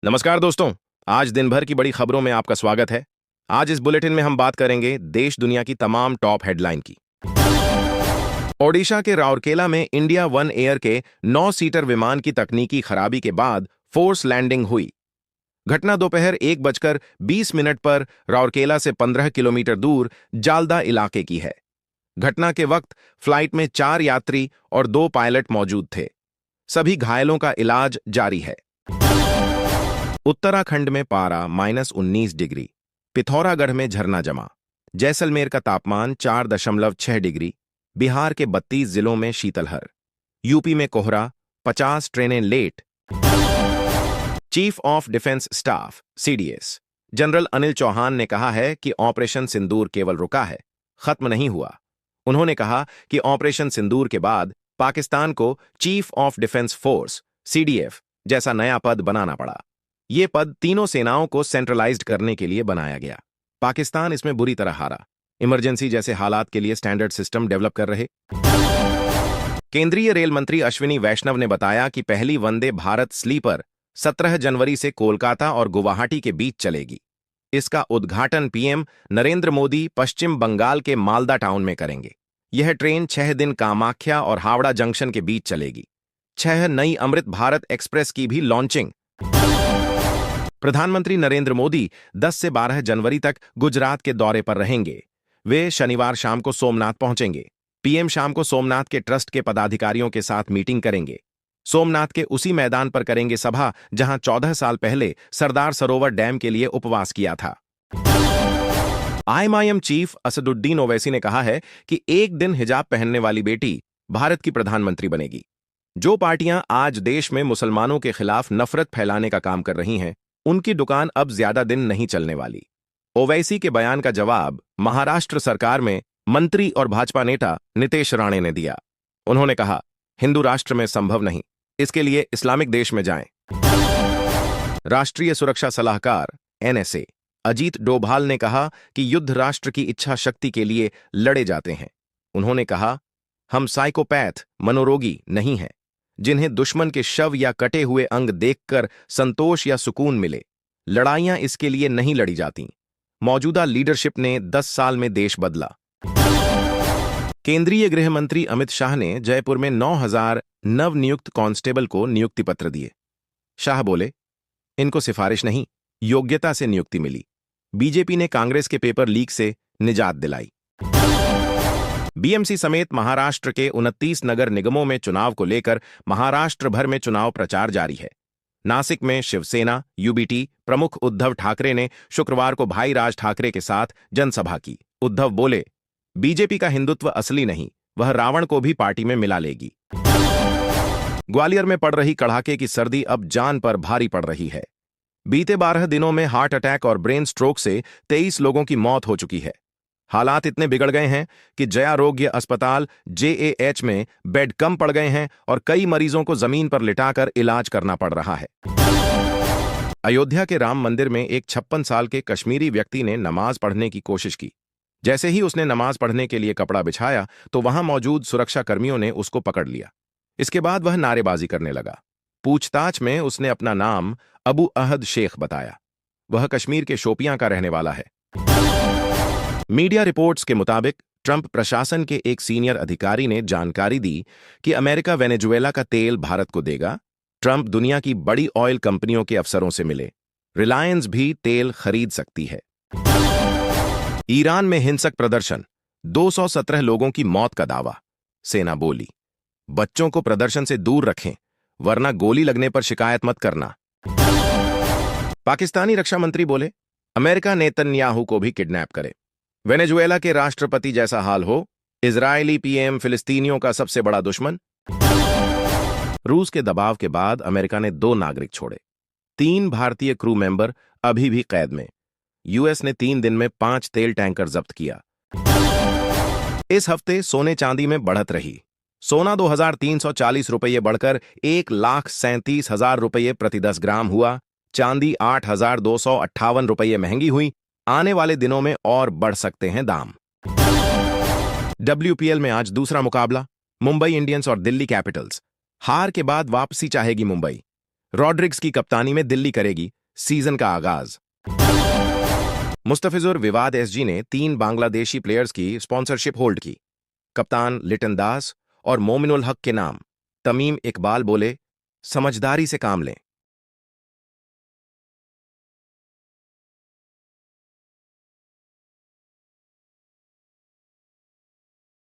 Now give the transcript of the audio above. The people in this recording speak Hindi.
नमस्कार दोस्तों। आज दिन भर की बड़ी खबरों में आपका स्वागत है। आज इस बुलेटिन में हम बात करेंगे देश दुनिया की तमाम टॉप हेडलाइन की। ओडिशा के राउरकेला में इंडिया वन एयर के 9 सीटर विमान की तकनीकी खराबी के बाद फोर्स लैंडिंग हुई। घटना दोपहर 1:20 पर राउरकेला से 15 किलोमीटर दूर जालदा इलाके की है। घटना के वक्त फ्लाइट में 4 यात्री और 2 पायलट मौजूद थे। सभी घायलों का इलाज जारी है। उत्तराखंड में पारा -19 डिग्री, पिथौरागढ़ में झरना जमा, जैसलमेर का तापमान 4.6 डिग्री, बिहार के 32 जिलों में शीतलहर, यूपी में कोहरा, 50 ट्रेनें late. Chief of defence staff CDS general Anil Chauhan ने कहा है कि ऑपरेशन सिंदूर केवल रुका है, खत्म नहीं हुआ। उन्होंने कहा कि ऑपरेशन सिंदूर के बाद पाकिस्तान को chief of defence force CDF जैसा नया पद बनाना पड़ा। ये पद तीनों सेनाओं को सेंट्रलाइज्ड करने के लिए बनाया गया। पाकिस्तान इसमें बुरी तरह हारा। इमरजेंसी जैसे हालात के लिए स्टैंडर्ड सिस्टम डेवलप कर रहे। केंद्रीय रेल मंत्री अश्विनी वैष्णव ने बताया कि पहली वंदे भारत स्लीपर 17 जनवरी से कोलकाता और गुवाहाटी के बीच चलेगी। इसका उद्घाटन पीएम नरेंद्र मोदी पश्चिम बंगाल के मालदा टाउन में करेंगे। यह ट्रेन 6 दिन कामाख्या और हावड़ा जंक्शन के बीच चलेगी। 6 नई अमृत भारत एक्सप्रेस की भी लॉन्चिंग। प्रधानमंत्री नरेंद्र मोदी 10 से 12 जनवरी तक गुजरात के दौरे पर रहेंगे। वे शनिवार शाम को सोमनाथ पहुंचेंगे। पीएम शाम को सोमनाथ के ट्रस्ट के पदाधिकारियों के साथ मीटिंग करेंगे। सोमनाथ के उसी मैदान पर करेंगे सभा जहां 14 साल पहले सरदार सरोवर डैम के लिए उपवास किया था। आईएमआईएम चीफ असदुद्दीन ओवैसी ने कहा है कि एक दिन हिजाब पहनने वाली बेटी भारत की प्रधानमंत्री बनेगी। जो पार्टियां आज देश में मुसलमानों के खिलाफ नफरत फैलाने का काम कर रही हैं, उनकी दुकान अब ज्यादा दिन नहीं चलने वाली। ओवैसी के बयान का जवाब महाराष्ट्र सरकार में मंत्री और भाजपा नेता नितेश राणे ने दिया। उन्होंने कहा, हिंदू राष्ट्र में संभव नहीं, इसके लिए इस्लामिक देश में जाएं। राष्ट्रीय सुरक्षा सलाहकार एनएसए अजीत डोभाल ने कहा कि युद्ध राष्ट्र की इच्छा शक्ति के लिए लड़े जाते हैं। उन्होंने कहा, हम साइकोपैथ मनोरोगी नहीं हैं जिन्हें दुश्मन के शव या कटे हुए अंग देखकर संतोष या सुकून मिले। लड़ाइयां इसके लिए नहीं लड़ी जाती। मौजूदा लीडरशिप ने 10 साल में देश बदला। केंद्रीय गृह मंत्री अमित शाह ने जयपुर में 9,000 नवनियुक्त कांस्टेबल को नियुक्ति पत्र दिए। शाह बोले, इनको सिफारिश नहीं, योग्यता से नियुक्ति मिली। बीजेपी ने कांग्रेस के पेपर लीक से निजात दिलाई। बीएमसी समेत महाराष्ट्र के 29 नगर निगमों में चुनाव को लेकर महाराष्ट्र भर में चुनाव प्रचार जारी है। नासिक में शिवसेना यूबीटी प्रमुख उद्धव ठाकरे ने शुक्रवार को भाई राज ठाकरे के साथ जनसभा की। उद्धव बोले, बीजेपी का हिंदुत्व असली नहीं, वह रावण को भी पार्टी में मिला लेगी। ग्वालियर में पड़ रही कड़ाके की सर्दी अब जान पर भारी पड़ रही है। बीते 12 दिनों में हार्ट अटैक और ब्रेन स्ट्रोक से 23 लोगों की मौत हो चुकी है। हालात इतने बिगड़ गए हैं कि जयारोग्य अस्पताल जेएएच में बेड कम पड़ गए हैं और कई मरीजों को जमीन पर लिटाकर इलाज करना पड़ रहा है। अयोध्या के राम मंदिर में एक 56 साल के कश्मीरी व्यक्ति ने नमाज पढ़ने की कोशिश की। जैसे ही उसने नमाज पढ़ने के लिए कपड़ा बिछाया तो वहां मौजूद सुरक्षा कर्मियों ने उसको पकड़ लिया। इसके बाद वह नारेबाजी करने लगा। पूछताछ में उसने अपना नाम अबू अहद शेख बताया। वह कश्मीर के शोपियां का रहने वाला है। मीडिया रिपोर्ट्स के मुताबिक ट्रंप प्रशासन के एक सीनियर अधिकारी ने जानकारी दी कि अमेरिका वेनेजुएला का तेल भारत को देगा। ट्रंप दुनिया की बड़ी ऑयल कंपनियों के अफसरों से मिले। रिलायंस भी तेल खरीद सकती है। ईरान में हिंसक प्रदर्शन, 217 लोगों की मौत का दावा। सेना बोली, बच्चों को प्रदर्शन से दूर रखें वरना गोली लगने पर शिकायत मत करना। पाकिस्तानी रक्षा मंत्री बोले, अमेरिका नेतन्याहू को भी किडनैप करे। वेनेजुएला के राष्ट्रपति जैसा हाल हो, इजरायली पीएम फिलिस्तीनियों का सबसे बड़ा दुश्मन। रूस के दबाव के बाद अमेरिका ने 2 नागरिक छोड़े। 3 भारतीय क्रू मेंबर अभी भी कैद में। यूएस ने 3 दिन में 5 तेल टैंकर जब्त किया। इस हफ्ते सोने चांदी में बढ़त रही। सोना 2,340 रुपये बढ़कर 1,37,000 रुपये प्रति 10 ग्राम हुआ। चांदी 8,258 रुपये महंगी हुई। आने वाले दिनों में और बढ़ सकते हैं दाम। डब्ल्यूपीएल में आज दूसरा मुकाबला, मुंबई इंडियंस और दिल्ली कैपिटल्स। हार के बाद वापसी चाहेगी मुंबई। रॉड्रिग्स की कप्तानी में दिल्ली करेगी सीजन का आगाज। मुस्तफिजुर विवाद एसजी ने 3 बांग्लादेशी प्लेयर्स की स्पॉन्सरशिप होल्ड की। कप्तान लिटन दास और मोमिनुल हक के नाम। तमीम इकबाल बोले, समझदारी से काम लें।